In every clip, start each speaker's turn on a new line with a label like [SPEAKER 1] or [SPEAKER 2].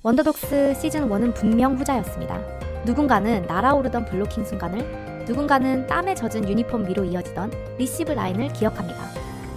[SPEAKER 1] 원더독스 시즌1은 분명 후자였습니다. 누군가는 날아오르던 블로킹 순간을, 누군가는 땀에 젖은 유니폼 위로 이어지던 리시브 라인을 기억합니다.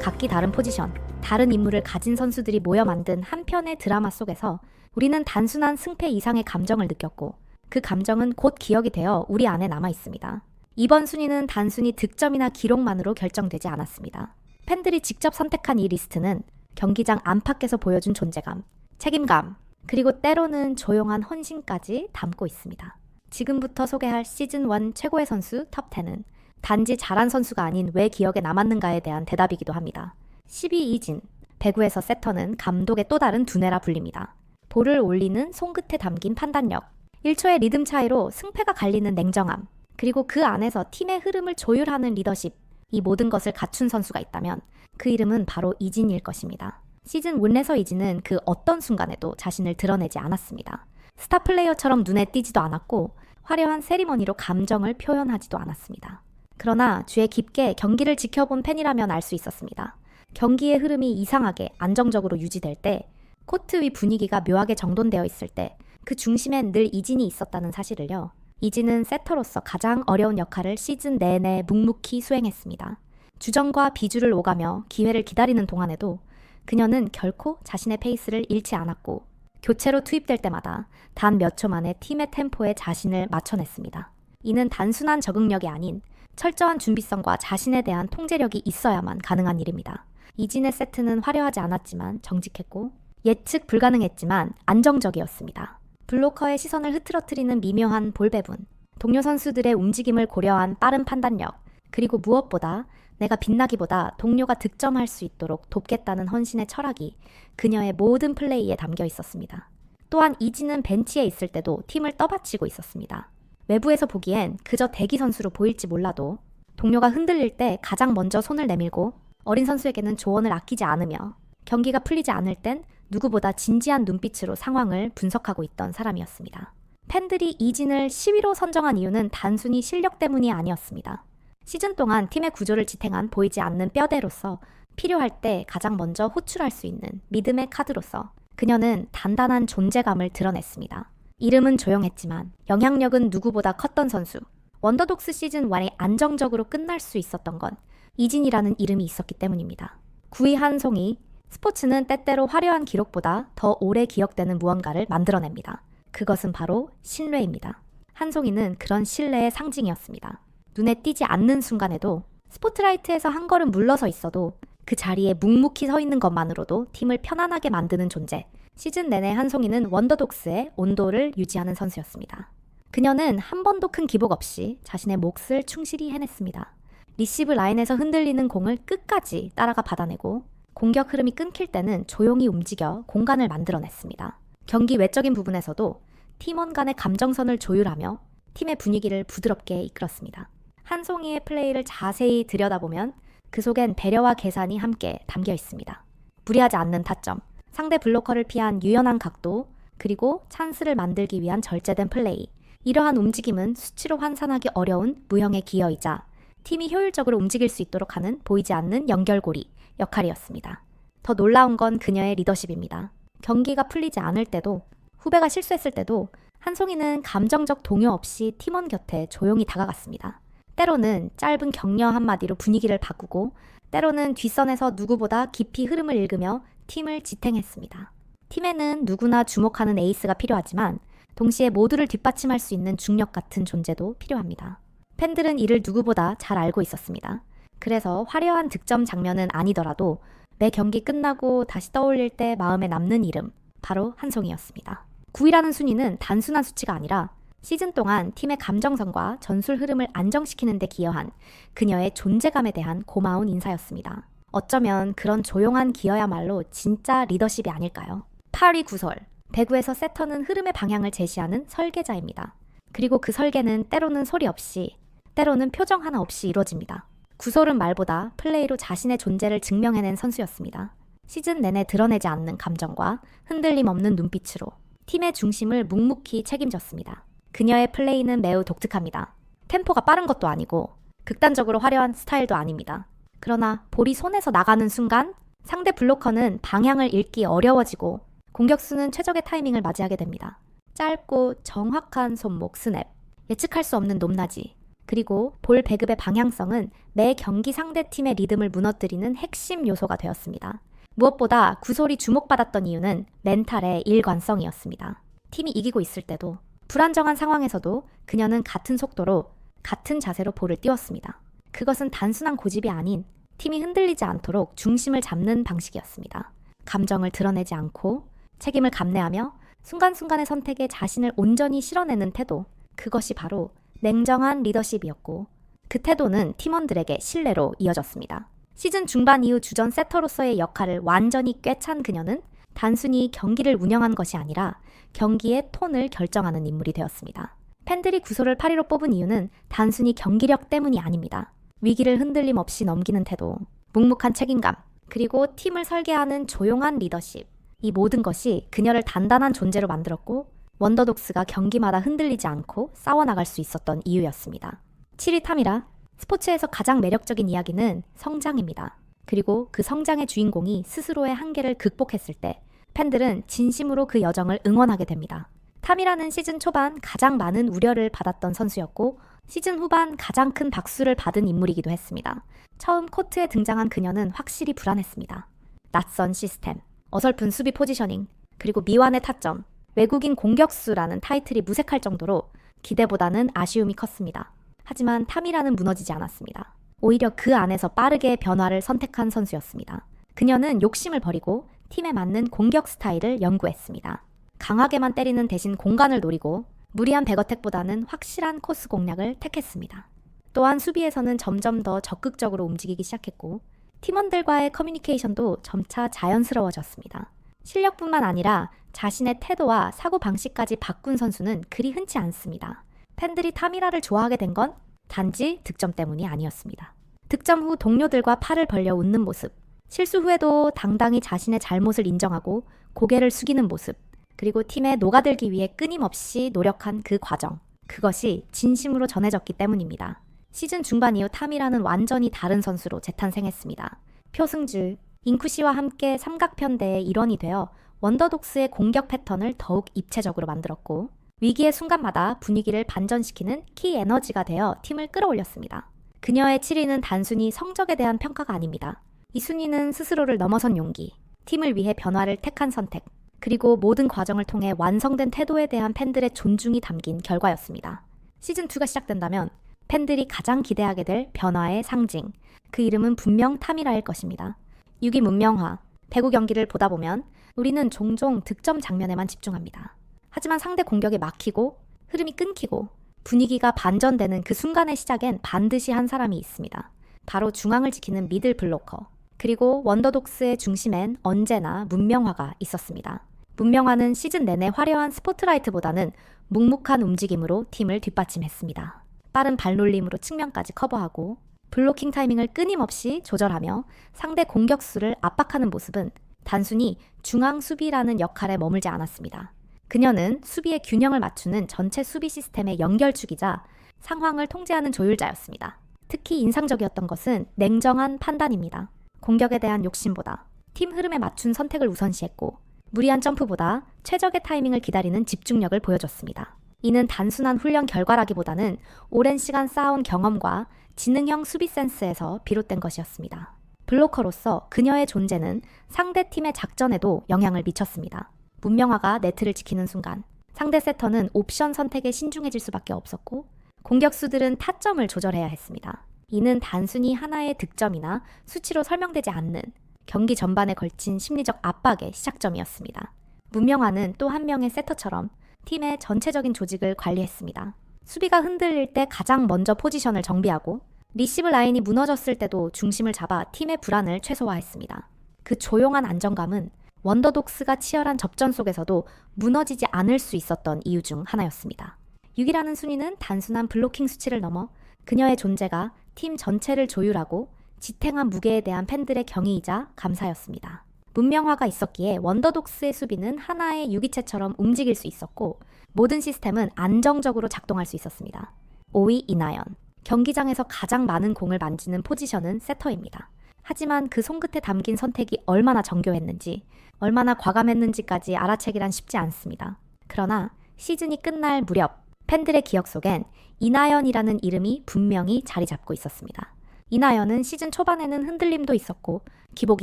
[SPEAKER 1] 각기 다른 포지션, 다른 임무를 가진 선수들이 모여 만든 한 편의 드라마 속에서 우리는 단순한 승패 이상의 감정을 느꼈고, 그 감정은 곧 기억이 되어 우리 안에 남아 있습니다. 이번 순위는 단순히 득점이나 기록만으로 결정되지 않았습니다. 팬들이 직접 선택한 이 리스트는 경기장 안팎에서 보여준 존재감, 책임감, 그리고 때로는 조용한 헌신까지 담고 있습니다. 지금부터 소개할 시즌1 최고의 선수 톱10은 단지 잘한 선수가 아닌 왜 기억에 남았는가에 대한 대답이기도 합니다. 12 이진, 배구에서 세터는 감독의 또 다른 두뇌라 불립니다. 볼을 올리는 손끝에 담긴 판단력, 1초의 리듬 차이로 승패가 갈리는 냉정함, 그리고 그 안에서 팀의 흐름을 조율하는 리더십, 이 모든 것을 갖춘 선수가 있다면 그 이름은 바로 이진일 것입니다. 시즌1에서 이진은 그 어떤 순간에도 자신을 드러내지 않았습니다. 스타 플레이어처럼 눈에 띄지도 않았고 화려한 세리머니로 감정을 표현하지도 않았습니다. 그러나 주에 깊게 경기를 지켜본 팬이라면 알 수 있었습니다. 경기의 흐름이 이상하게 안정적으로 유지될 때, 코트 위 분위기가 묘하게 정돈되어 있을 때 그 중심엔 늘 이진이 있었다는 사실을요. 이진은 세터로서 가장 어려운 역할을 시즌 내내 묵묵히 수행했습니다. 주전과 비주를 오가며 기회를 기다리는 동안에도 그녀는 결코 자신의 페이스를 잃지 않았고 교체로 투입될 때마다 단 몇 초 만에 팀의 템포에 자신을 맞춰냈습니다. 이는 단순한 적응력이 아닌 철저한 준비성과 자신에 대한 통제력이 있어야만 가능한 일입니다. 이진의 세트는 화려하지 않았지만 정직했고 예측 불가능했지만 안정적이었습니다. 블로커의 시선을 흐트러뜨리는 미묘한 볼 배분, 동료 선수들의 움직임을 고려한 빠른 판단력, 그리고 무엇보다 내가 빛나기보다 동료가 득점할 수 있도록 돕겠다는 헌신의 철학이 그녀의 모든 플레이에 담겨 있었습니다. 또한 이진은 벤치에 있을 때도 팀을 떠받치고 있었습니다. 외부에서 보기엔 그저 대기 선수로 보일지 몰라도 동료가 흔들릴 때 가장 먼저 손을 내밀고 어린 선수에게는 조언을 아끼지 않으며 경기가 풀리지 않을 땐 누구보다 진지한 눈빛으로 상황을 분석하고 있던 사람이었습니다. 팬들이 이진을 10위로 선정한 이유는 단순히 실력 때문이 아니었습니다. 시즌 동안 팀의 구조를 지탱한 보이지 않는 뼈대로서 필요할 때 가장 먼저 호출할 수 있는 믿음의 카드로서 그녀는 단단한 존재감을 드러냈습니다. 이름은 조용했지만 영향력은 누구보다 컸던 선수. 원더독스 시즌1이 안정적으로 끝날 수 있었던 건 이진이라는 이름이 있었기 때문입니다. 9위 한송이, 스포츠는 때때로 화려한 기록보다 더 오래 기억되는 무언가를 만들어냅니다. 그것은 바로 신뢰입니다. 한송이는 그런 신뢰의 상징이었습니다. 눈에 띄지 않는 순간에도 스포트라이트에서 한 걸음 물러서 있어도 그 자리에 묵묵히 서 있는 것만으로도 팀을 편안하게 만드는 존재. 시즌 내내 한송이는 원더독스의 온도를 유지하는 선수였습니다. 그녀는 한 번도 큰 기복 없이 자신의 몫을 충실히 해냈습니다. 리시브 라인에서 흔들리는 공을 끝까지 따라가 받아내고 공격 흐름이 끊길 때는 조용히 움직여 공간을 만들어냈습니다. 경기 외적인 부분에서도 팀원 간의 감정선을 조율하며 팀의 분위기를 부드럽게 이끌었습니다. 한송이의 플레이를 자세히 들여다보면 그 속엔 배려와 계산이 함께 담겨 있습니다. 무리하지 않는 타점, 상대 블로커를 피한 유연한 각도, 그리고 찬스를 만들기 위한 절제된 플레이. 이러한 움직임은 수치로 환산하기 어려운 무형의 기여이자 팀이 효율적으로 움직일 수 있도록 하는 보이지 않는 연결고리 역할이었습니다. 더 놀라운 건 그녀의 리더십입니다. 경기가 풀리지 않을 때도, 후배가 실수했을 때도 한송이는 감정적 동요 없이 팀원 곁에 조용히 다가갔습니다. 때로는 짧은 격려 한마디로 분위기를 바꾸고, 때로는 뒷선에서 누구보다 깊이 흐름을 읽으며 팀을 지탱했습니다. 팀에는 누구나 주목하는 에이스가 필요하지만 동시에 모두를 뒷받침할 수 있는 중력 같은 존재도 필요합니다. 팬들은 이를 누구보다 잘 알고 있었습니다. 그래서 화려한 득점 장면은 아니더라도 매 경기 끝나고 다시 떠올릴 때 마음에 남는 이름, 바로 한송이였습니다. 9위라는 순위는 단순한 수치가 아니라 시즌 동안 팀의 감정선과 전술 흐름을 안정시키는 데 기여한 그녀의 존재감에 대한 고마운 인사였습니다. 어쩌면 그런 조용한 기여야말로 진짜 리더십이 아닐까요? 8위 구설, 배구에서 세터는 흐름의 방향을 제시하는 설계자입니다. 그리고 그 설계는 때로는 소리 없이, 때로는 표정 하나 없이 이루어집니다. 구설은 말보다 플레이로 자신의 존재를 증명해낸 선수였습니다. 시즌 내내 드러내지 않는 감정과 흔들림 없는 눈빛으로 팀의 중심을 묵묵히 책임졌습니다. 그녀의 플레이는 매우 독특합니다. 템포가 빠른 것도 아니고 극단적으로 화려한 스타일도 아닙니다. 그러나 볼이 손에서 나가는 순간 상대 블로커는 방향을 읽기 어려워지고 공격수는 최적의 타이밍을 맞이하게 됩니다. 짧고 정확한 손목 스냅, 예측할 수 없는 높낮이, 그리고 볼 배급의 방향성은 매 경기 상대팀의 리듬을 무너뜨리는 핵심 요소가 되었습니다. 무엇보다 구솔이 주목받았던 이유는 멘탈의 일관성이었습니다. 팀이 이기고 있을 때도 불안정한 상황에서도 그녀는 같은 속도로 같은 자세로 볼을 띄웠습니다. 그것은 단순한 고집이 아닌 팀이 흔들리지 않도록 중심을 잡는 방식이었습니다. 감정을 드러내지 않고 책임을 감내하며 순간순간의 선택에 자신을 온전히 실어내는 태도, 그것이 바로 냉정한 리더십이었고 그 태도는 팀원들에게 신뢰로 이어졌습니다. 시즌 중반 이후 주전 세터로서의 역할을 완전히 꿰찬 그녀는 단순히 경기를 운영한 것이 아니라 경기의 톤을 결정하는 인물이 되었습니다. 팬들이 구솔을 8위로 뽑은 이유는 단순히 경기력 때문이 아닙니다. 위기를 흔들림 없이 넘기는 태도, 묵묵한 책임감, 그리고 팀을 설계하는 조용한 리더십, 이 모든 것이 그녀를 단단한 존재로 만들었고 원더독스가 경기마다 흔들리지 않고 싸워나갈 수 있었던 이유였습니다. 7위 타미라, 스포츠에서 가장 매력적인 이야기는 성장입니다. 그리고 그 성장의 주인공이 스스로의 한계를 극복했을 때 팬들은 진심으로 그 여정을 응원하게 됩니다. 타미라는 시즌 초반 가장 많은 우려를 받았던 선수였고 시즌 후반 가장 큰 박수를 받은 인물이기도 했습니다. 처음 코트에 등장한 그녀는 확실히 불안했습니다. 낯선 시스템, 어설픈 수비 포지셔닝, 그리고 미완의 타점, 외국인 공격수라는 타이틀이 무색할 정도로 기대보다는 아쉬움이 컸습니다. 하지만 타미라는 무너지지 않았습니다. 오히려 그 안에서 빠르게 변화를 선택한 선수였습니다. 그녀는 욕심을 버리고 팀에 맞는 공격 스타일을 연구했습니다. 강하게만 때리는 대신 공간을 노리고 무리한 백어택보다는 확실한 코스 공략을 택했습니다. 또한 수비에서는 점점 더 적극적으로 움직이기 시작했고 팀원들과의 커뮤니케이션도 점차 자연스러워졌습니다. 실력뿐만 아니라 자신의 태도와 사고방식까지 바꾼 선수는 그리 흔치 않습니다. 팬들이 타미라를 좋아하게 된 건 단지 득점 때문이 아니었습니다. 득점 후 동료들과 팔을 벌려 웃는 모습, 실수 후에도 당당히 자신의 잘못을 인정하고 고개를 숙이는 모습, 그리고 팀에 녹아들기 위해 끊임없이 노력한 그 과정, 그것이 진심으로 전해졌기 때문입니다. 시즌 중반 이후 타미라는 완전히 다른 선수로 재탄생했습니다. 표승주, 잉쿠시와 함께 삼각편대의 일원이 되어 원더독스의 공격 패턴을 더욱 입체적으로 만들었고 위기의 순간마다 분위기를 반전시키는 키 에너지가 되어 팀을 끌어올렸습니다. 그녀의 7위는 단순히 성적에 대한 평가가 아닙니다. 이 순위는 스스로를 넘어선 용기, 팀을 위해 변화를 택한 선택, 그리고 모든 과정을 통해 완성된 태도에 대한 팬들의 존중이 담긴 결과였습니다. 시즌2가 시작된다면 팬들이 가장 기대하게 될 변화의 상징, 그 이름은 분명 타미라일 것입니다. 6위 문명화, 배구 경기를 보다 보면 우리는 종종 득점 장면에만 집중합니다. 하지만 상대 공격이 막히고 흐름이 끊기고 분위기가 반전되는 그 순간의 시작엔 반드시 한 사람이 있습니다. 바로 중앙을 지키는 미들 블로커, 그리고 원더독스의 중심엔 언제나 문명화가 있었습니다. 문명화는 시즌 내내 화려한 스포트라이트보다는 묵묵한 움직임으로 팀을 뒷받침했습니다. 빠른 발놀림으로 측면까지 커버하고 블로킹 타이밍을 끊임없이 조절하며 상대 공격수를 압박하는 모습은 단순히 중앙 수비라는 역할에 머물지 않았습니다. 그녀는 수비의 균형을 맞추는 전체 수비 시스템의 연결축이자 상황을 통제하는 조율자였습니다. 특히 인상적이었던 것은 냉정한 판단입니다. 공격에 대한 욕심보다 팀 흐름에 맞춘 선택을 우선시했고 무리한 점프보다 최적의 타이밍을 기다리는 집중력을 보여줬습니다. 이는 단순한 훈련 결과라기보다는 오랜 시간 쌓아온 경험과 지능형 수비 센스에서 비롯된 것이었습니다. 블로커로서 그녀의 존재는 상대팀의 작전에도 영향을 미쳤습니다. 문명화가 네트를 지키는 순간 상대 세터는 옵션 선택에 신중해질 수밖에 없었고 공격수들은 타점을 조절해야 했습니다. 이는 단순히 하나의 득점이나 수치로 설명되지 않는 경기 전반에 걸친 심리적 압박의 시작점이었습니다. 문명화는 또 한 명의 세터처럼 팀의 전체적인 조직을 관리했습니다. 수비가 흔들릴 때 가장 먼저 포지션을 정비하고 리시브 라인이 무너졌을 때도 중심을 잡아 팀의 불안을 최소화했습니다. 그 조용한 안정감은 원더독스가 치열한 접전 속에서도 무너지지 않을 수 있었던 이유 중 하나였습니다. 6위라는 순위는 단순한 블로킹 수치를 넘어 그녀의 존재가 팀 전체를 조율하고 지탱한 무게에 대한 팬들의 경의이자 감사였습니다. 문명화가 있었기에 원더독스의 수비는 하나의 유기체처럼 움직일 수 있었고 모든 시스템은 안정적으로 작동할 수 있었습니다. 5위 이나연, 경기장에서 가장 많은 공을 만지는 포지션은 세터입니다. 하지만 그 손끝에 담긴 선택이 얼마나 정교했는지, 얼마나 과감했는지까지 알아채기란 쉽지 않습니다. 그러나 시즌이 끝날 무렵 팬들의 기억 속엔 이나연이라는 이름이 분명히 자리 잡고 있었습니다. 이나연은 시즌 초반에는 흔들림도 있었고 기복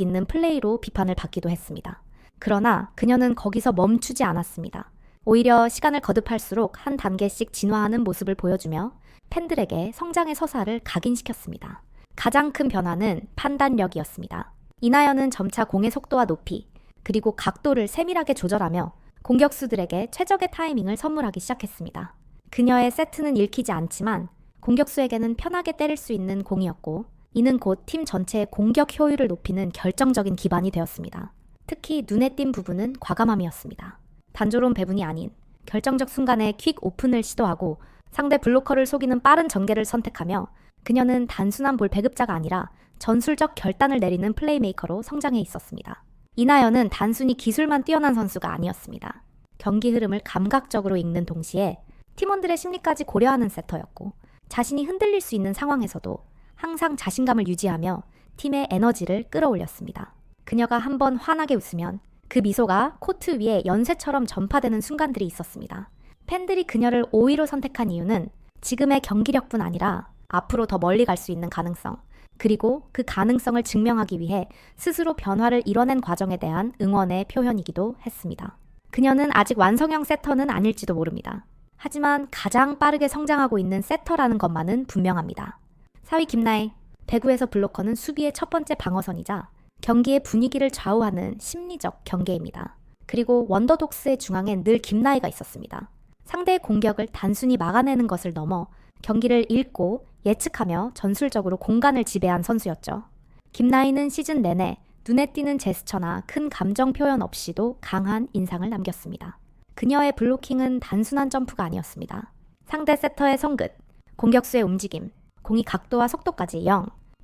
[SPEAKER 1] 있는 플레이로 비판을 받기도 했습니다. 그러나 그녀는 거기서 멈추지 않았습니다. 오히려 시간을 거듭할수록 한 단계씩 진화하는 모습을 보여주며 팬들에게 성장의 서사를 각인시켰습니다. 가장 큰 변화는 판단력이었습니다. 이나연은 점차 공의 속도와 높이, 그리고 각도를 세밀하게 조절하며 공격수들에게 최적의 타이밍을 선물하기 시작했습니다. 그녀의 세트는 읽히지 않지만 공격수에게는 편하게 때릴 수 있는 공이었고, 이는 곧 팀 전체의 공격 효율을 높이는 결정적인 기반이 되었습니다. 특히 눈에 띈 부분은 과감함이었습니다. 단조로운 배분이 아닌 결정적 순간에 퀵 오픈을 시도하고 상대 블로커를 속이는 빠른 전개를 선택하며 그녀는 단순한 볼 배급자가 아니라 전술적 결단을 내리는 플레이메이커로 성장해 있었습니다. 이나연은 단순히 기술만 뛰어난 선수가 아니었습니다. 경기 흐름을 감각적으로 읽는 동시에 팀원들의 심리까지 고려하는 세터였고, 자신이 흔들릴 수 있는 상황에서도 항상 자신감을 유지하며 팀의 에너지를 끌어올렸습니다. 그녀가 한번 환하게 웃으면 그 미소가 코트 위에 연쇄처럼 전파되는 순간들이 있었습니다. 팬들이 그녀를 5위로 선택한 이유는 지금의 경기력뿐 아니라 앞으로 더 멀리 갈 수 있는 가능성, 그리고 그 가능성을 증명하기 위해 스스로 변화를 이뤄낸 과정에 대한 응원의 표현이기도 했습니다. 그녀는 아직 완성형 세터는 아닐지도 모릅니다. 하지만 가장 빠르게 성장하고 있는 세터라는 것만은 분명합니다. 4위 김나혜. 배구에서 블로커는 수비의 첫 번째 방어선이자 경기의 분위기를 좌우하는 심리적 경계입니다. 그리고 원더독스의 중앙엔 늘 김나혜가 있었습니다. 상대의 공격을 단순히 막아내는 것을 넘어 경기를 읽고 예측하며 전술적으로 공간을 지배한 선수였죠. 김나희는 시즌 내내 눈에 띄는 제스처나 큰 감정 표현 없이도 강한 인상을 남겼습니다. 그녀의 블로킹은 단순한 점프가 아니었습니다. 상대 세터의 손끝, 공격수의 움직임, 공이 각도와 속도까지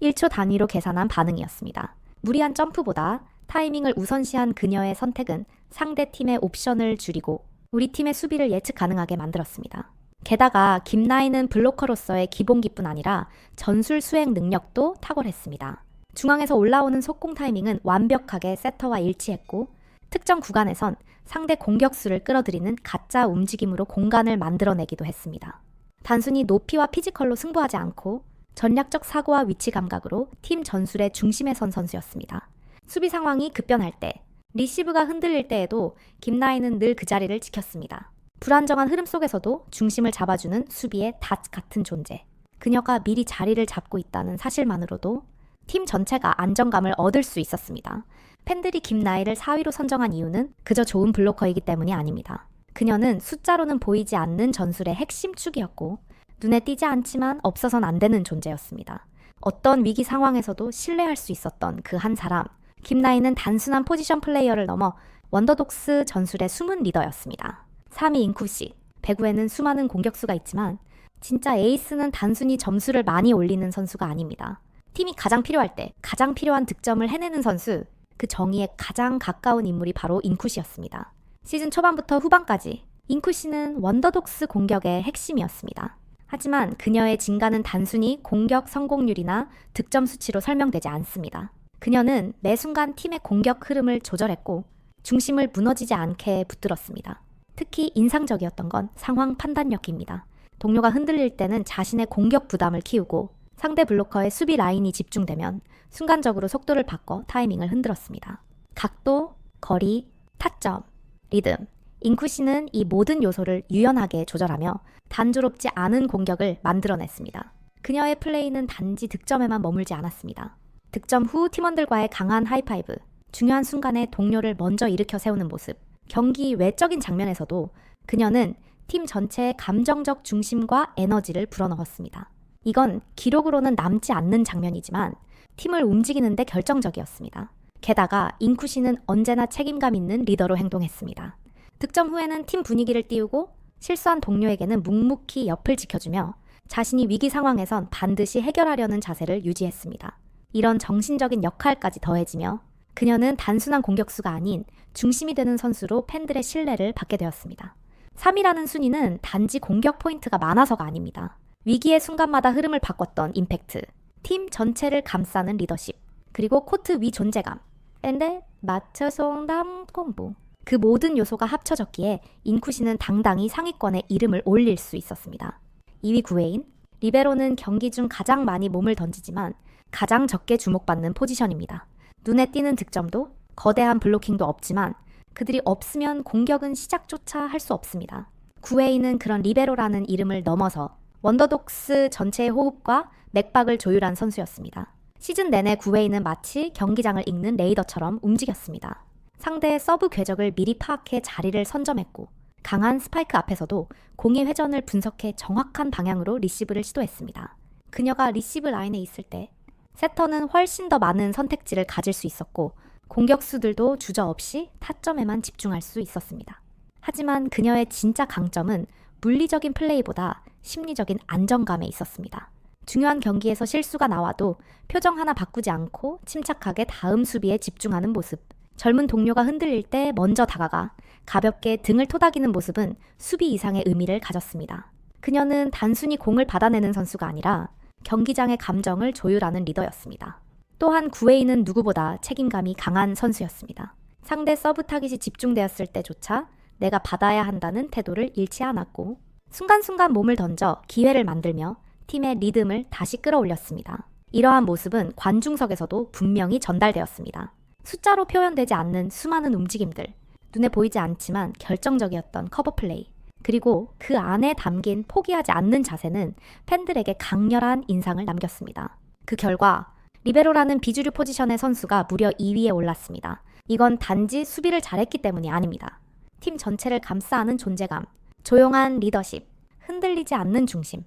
[SPEAKER 1] 1초 단위로 계산한 반응이었습니다. 무리한 점프보다 타이밍을 우선시한 그녀의 선택은 상대 팀의 옵션을 줄이고 우리 팀의 수비를 예측 가능하게 만들었습니다. 게다가 김나희는 블로커로서의 기본기뿐 아니라 전술 수행 능력도 탁월했습니다. 중앙에서 올라오는 속공 타이밍은 완벽하게 세터와 일치했고, 특정 구간에선 상대 공격수를 끌어들이는 가짜 움직임으로 공간을 만들어내기도 했습니다. 단순히 높이와 피지컬로 승부하지 않고 전략적 사고와 위치 감각으로 팀 전술의 중심에 선 선수였습니다. 수비 상황이 급변할 때, 리시브가 흔들릴 때에도 김나희는 늘 그 자리를 지켰습니다. 불안정한 흐름 속에서도 중심을 잡아주는 수비의 닷 같은 존재. 그녀가 미리 자리를 잡고 있다는 사실만으로도 팀 전체가 안정감을 얻을 수 있었습니다. 팬들이 김나희를 4위로 선정한 이유는 그저 좋은 블로커이기 때문이 아닙니다. 그녀는 숫자로는 보이지 않는 전술의 핵심 축이었고, 눈에 띄지 않지만 없어선 안 되는 존재였습니다. 어떤 위기 상황에서도 신뢰할 수 있었던 그 한 사람, 김나희는 단순한 포지션 플레이어를 넘어 원더독스 전술의 숨은 리더였습니다. 3위 인쿠씨. 배구에는 수많은 공격수가 있지만 진짜 에이스는 단순히 점수를 많이 올리는 선수가 아닙니다. 팀이 가장 필요할 때 가장 필요한 득점을 해내는 선수, 그 정의에 가장 가까운 인물이 바로 인쿠씨였습니다. 시즌 초반부터 후반까지 인쿠씨는 원더독스 공격의 핵심이었습니다. 하지만 그녀의 진가는 단순히 공격 성공률이나 득점 수치로 설명되지 않습니다. 그녀는 매 순간 팀의 공격 흐름을 조절했고 중심을 무너지지 않게 붙들었습니다. 특히 인상적이었던 건 상황 판단력입니다. 동료가 흔들릴 때는 자신의 공격 부담을 키우고 상대 블로커의 수비 라인이 집중되면 순간적으로 속도를 바꿔 타이밍을 흔들었습니다. 각도, 거리, 타점, 리듬. 인쿠씨는 이 모든 요소를 유연하게 조절하며 단조롭지 않은 공격을 만들어냈습니다. 그녀의 플레이는 단지 득점에만 머물지 않았습니다. 득점 후 팀원들과의 강한 하이파이브, 중요한 순간에 동료를 먼저 일으켜 세우는 모습, 경기 외적인 장면에서도 그녀는 팀 전체의 감정적 중심과 에너지를 불어넣었습니다. 이건 기록으로는 남지 않는 장면이지만 팀을 움직이는 데 결정적이었습니다. 게다가 인쿠씨는 언제나 책임감 있는 리더로 행동했습니다. 득점 후에는 팀 분위기를 띄우고 실수한 동료에게는 묵묵히 옆을 지켜주며 자신이 위기 상황에선 반드시 해결하려는 자세를 유지했습니다. 이런 정신적인 역할까지 더해지며 그녀는 단순한 공격수가 아닌 중심이 되는 선수로 팬들의 신뢰를 받게 되었습니다. 3위라는 순위는 단지 공격 포인트가 많아서가 아닙니다. 위기의 순간마다 흐름을 바꿨던 임팩트, 팀 전체를 감싸는 리더십, 그리고 코트 위 존재감, 근데 맞춰송담 콤보. 그 모든 요소가 합쳐졌기에 인쿠시는 당당히 상위권에 이름을 올릴 수 있었습니다. 2위 구웨인, 리베로는 경기 중 가장 많이 몸을 던지지만 가장 적게 주목받는 포지션입니다. 눈에 띄는 득점도 거대한 블로킹도 없지만 그들이 없으면 공격은 시작조차 할 수 없습니다. 구웨인은 그런 리베로라는 이름을 넘어서 원더독스 전체의 호흡과 맥박을 조율한 선수였습니다. 시즌 내내 구웨인은 마치 경기장을 읽는 레이더처럼 움직였습니다. 상대의 서브 궤적을 미리 파악해 자리를 선점했고 강한 스파이크 앞에서도 공의 회전을 분석해 정확한 방향으로 리시브를 시도했습니다. 그녀가 리시브 라인에 있을 때 세터는 훨씬 더 많은 선택지를 가질 수 있었고 공격수들도 주저없이 타점에만 집중할 수 있었습니다. 하지만 그녀의 진짜 강점은 물리적인 플레이보다 심리적인 안정감에 있었습니다. 중요한 경기에서 실수가 나와도 표정 하나 바꾸지 않고 침착하게 다음 수비에 집중하는 모습. 젊은 동료가 흔들릴 때 먼저 다가가 가볍게 등을 토닥이는 모습은 수비 이상의 의미를 가졌습니다. 그녀는 단순히 공을 받아내는 선수가 아니라 경기장의 감정을 조율하는 리더였습니다. 또한 구웨이는 누구보다 책임감이 강한 선수였습니다. 상대 서브 타깃이 집중되었을 때조차 내가 받아야 한다는 태도를 잃지 않았고 순간순간 몸을 던져 기회를 만들며 팀의 리듬을 다시 끌어올렸습니다. 이러한 모습은 관중석에서도 분명히 전달되었습니다. 숫자로 표현되지 않는 수많은 움직임들, 눈에 보이지 않지만 결정적이었던 커버 플레이, 그리고 그 안에 담긴 포기하지 않는 자세는 팬들에게 강렬한 인상을 남겼습니다. 그 결과 리베로라는 비주류 포지션의 선수가 무려 2위에 올랐습니다. 이건 단지 수비를 잘했기 때문이 아닙니다. 팀 전체를 감싸 안은 존재감, 조용한 리더십, 흔들리지 않는 중심.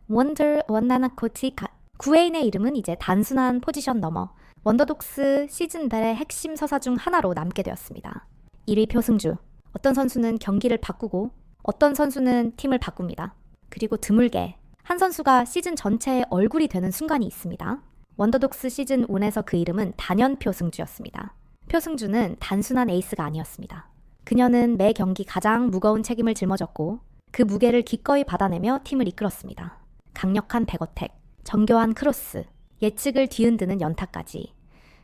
[SPEAKER 1] 원나나코치 구웨인의 이름은 이제 단순한 포지션 넘어 원더독스 시즌벨의 핵심 서사 중 하나로 남게 되었습니다. 1위 표승주. 어떤 선수는 경기를 바꾸고 어떤 선수는 팀을 바꿉니다. 그리고 드물게 한 선수가 시즌 전체의 얼굴이 되는 순간이 있습니다. 원더독스 시즌 1에서 그 이름은 단연 표승주였습니다. 표승주는 단순한 에이스가 아니었습니다. 그녀는 매 경기 가장 무거운 책임을 짊어졌고 그 무게를 기꺼이 받아내며 팀을 이끌었습니다. 강력한 백어택, 정교한 크로스, 예측을 뒤흔드는 연타까지.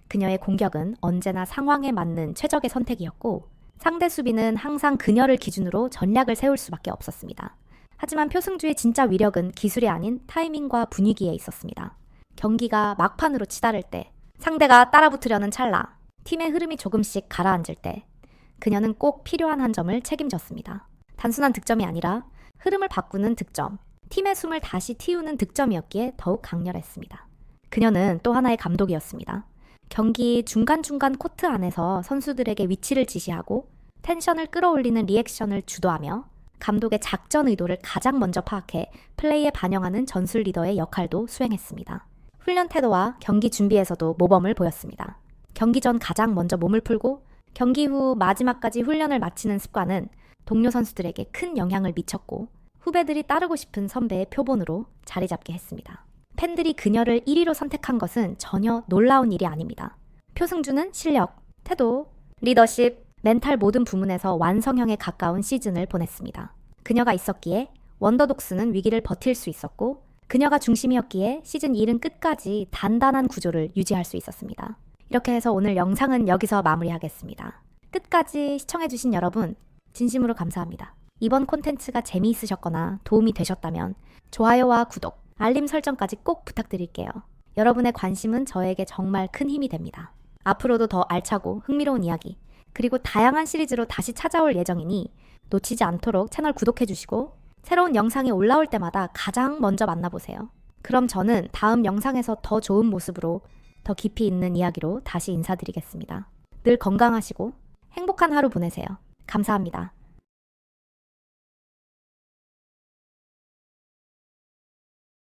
[SPEAKER 1] 그녀의 공격은 언제나 상황에 맞는 최적의 선택이었고 상대 수비는 항상 그녀를 기준으로 전략을 세울 수밖에 없었습니다. 하지만 표승주의 진짜 위력은 기술이 아닌 타이밍과 분위기에 있었습니다. 경기가 막판으로 치달을 때, 상대가 따라붙으려는 찰나, 팀의 흐름이 조금씩 가라앉을 때 그녀는 꼭 필요한 한 점을 책임졌습니다. 단순한 득점이 아니라 흐름을 바꾸는 득점, 팀의 숨을 다시 틔우는 득점이었기에 더욱 강렬했습니다. 그녀는 또 하나의 감독이었습니다. 경기 중간중간 코트 안에서 선수들에게 위치를 지시하고 텐션을 끌어올리는 리액션을 주도하며 감독의 작전 의도를 가장 먼저 파악해 플레이에 반영하는 전술 리더의 역할도 수행했습니다. 훈련 태도와 경기 준비에서도 모범을 보였습니다. 경기 전 가장 먼저 몸을 풀고 경기 후 마지막까지 훈련을 마치는 습관은 동료 선수들에게 큰 영향을 미쳤고 후배들이 따르고 싶은 선배의 표본으로 자리 잡게 했습니다. 팬들이 그녀를 1위로 선택한 것은 전혀 놀라운 일이 아닙니다. 표승주는 실력, 태도, 리더십, 멘탈 모든 부문에서 완성형에 가까운 시즌을 보냈습니다. 그녀가 있었기에 원더독스는 위기를 버틸 수 있었고 그녀가 중심이었기에 시즌 1은 끝까지 단단한 구조를 유지할 수 있었습니다. 이렇게 해서 오늘 영상은 여기서 마무리하겠습니다. 끝까지 시청해주신 여러분 진심으로 감사합니다. 이번 콘텐츠가 재미있으셨거나 도움이 되셨다면 좋아요와 구독, 알림 설정까지 꼭 부탁드릴게요. 여러분의 관심은 저에게 정말 큰 힘이 됩니다. 앞으로도 더 알차고 흥미로운 이야기, 그리고 다양한 시리즈로 다시 찾아올 예정이니 놓치지 않도록 채널 구독해주시고 새로운 영상이 올라올 때마다 가장 먼저 만나보세요. 그럼 저는 다음 영상에서 더 좋은 모습으로 더 깊이 있는 이야기로 다시 인사드리겠습니다. 늘 건강하시고 행복한 하루 보내세요. 감사합니다.